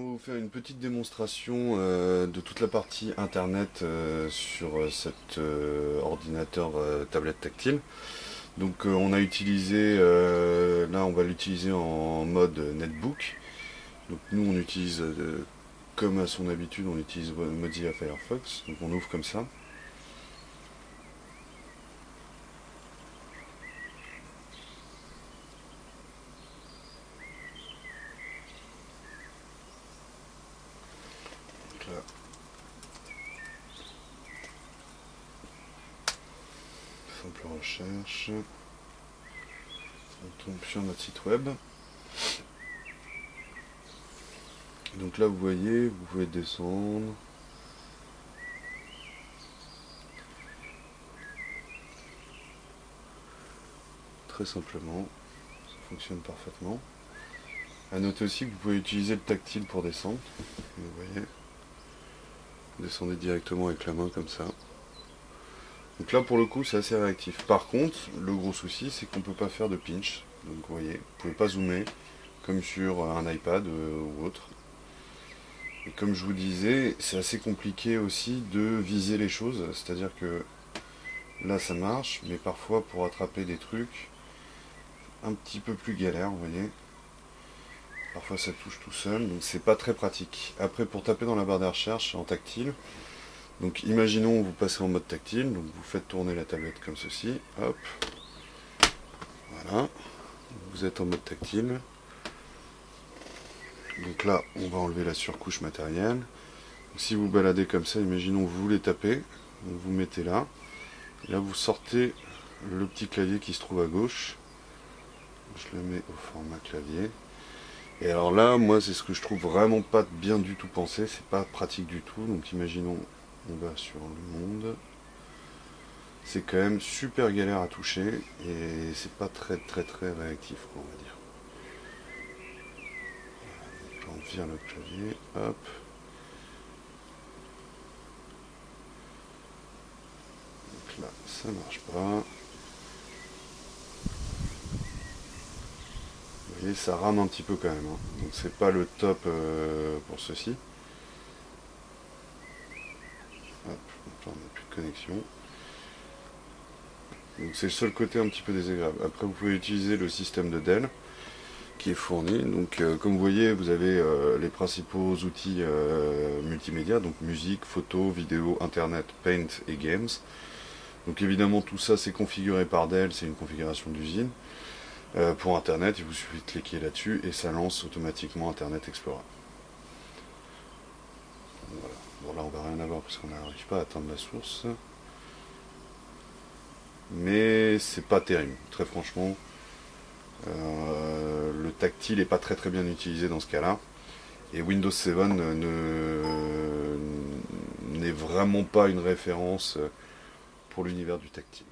on va vous faire une petite démonstration de toute la partie internet sur cet ordinateur tablette tactile. Donc on a utilisé, là on va l'utiliser en mode netbook. Donc nous on utilise, comme à son habitude, on utilise Mozilla Firefox. Donc on ouvre comme ça. Donc là, simple recherche. On tombe sur notre site web. Donc là vous voyez, vous pouvez descendre. Très simplement, ça fonctionne parfaitement. A noter aussi que vous pouvez utiliser le tactile pour descendre. Vous voyez, vous descendez directement avec la main comme ça. Donc là pour le coup c'est assez réactif. Par contre, le gros souci c'est qu'on ne peut pas faire de pinch. Donc vous voyez, vous ne pouvez pas zoomer comme sur un iPad ou autre. Et comme je vous disais, c'est assez compliqué aussi de viser les choses. C'est-à-dire que là ça marche, mais parfois pour attraper des trucs un petit peu plus galère, vous voyez. Parfois ça touche tout seul, donc c'est pas très pratique. Après pour taper dans la barre de recherche en tactile, donc imaginons vous passez en mode tactile, donc vous faites tourner la tablette comme ceci, hop, voilà, vous êtes en mode tactile. Donc là on va enlever la surcouche matérielle. Donc, si vous baladez comme ça, imaginons vous voulez taper, donc vous mettez là, et là vous sortez le petit clavier qui se trouve à gauche, je le mets au format clavier. Et alors là, moi, c'est ce que je trouve vraiment pas bien du tout pensé, c'est pas pratique du tout. Donc imaginons, on va sur le monde. C'est quand même super galère à toucher et c'est pas très réactif, quoi, on va dire. Donc là, on vire le clavier, hop. Donc là, ça marche pas. Vous voyez, ça rame un petit peu quand même, hein. Donc c'est pas le top pour ceci. Hop, donc là on n'a plus de connexion. Donc c'est le seul côté un petit peu désagréable. Après vous pouvez utiliser le système de Dell qui est fourni. Donc comme vous voyez, vous avez les principaux outils multimédia, donc musique, photo, vidéo, internet, paint et games. Donc évidemment tout ça c'est configuré par Dell, c'est une configuration d'usine. Pour internet, il vous suffit de cliquer là-dessus et ça lance automatiquement Internet Explorer. Voilà. Bon là on va rien avoir parce qu'on n'arrive pas à atteindre la source. Mais c'est pas terrible, très franchement. Le tactile est pas très bien utilisé dans ce cas-là. Et Windows 7 n'est vraiment pas une référence pour l'univers du tactile.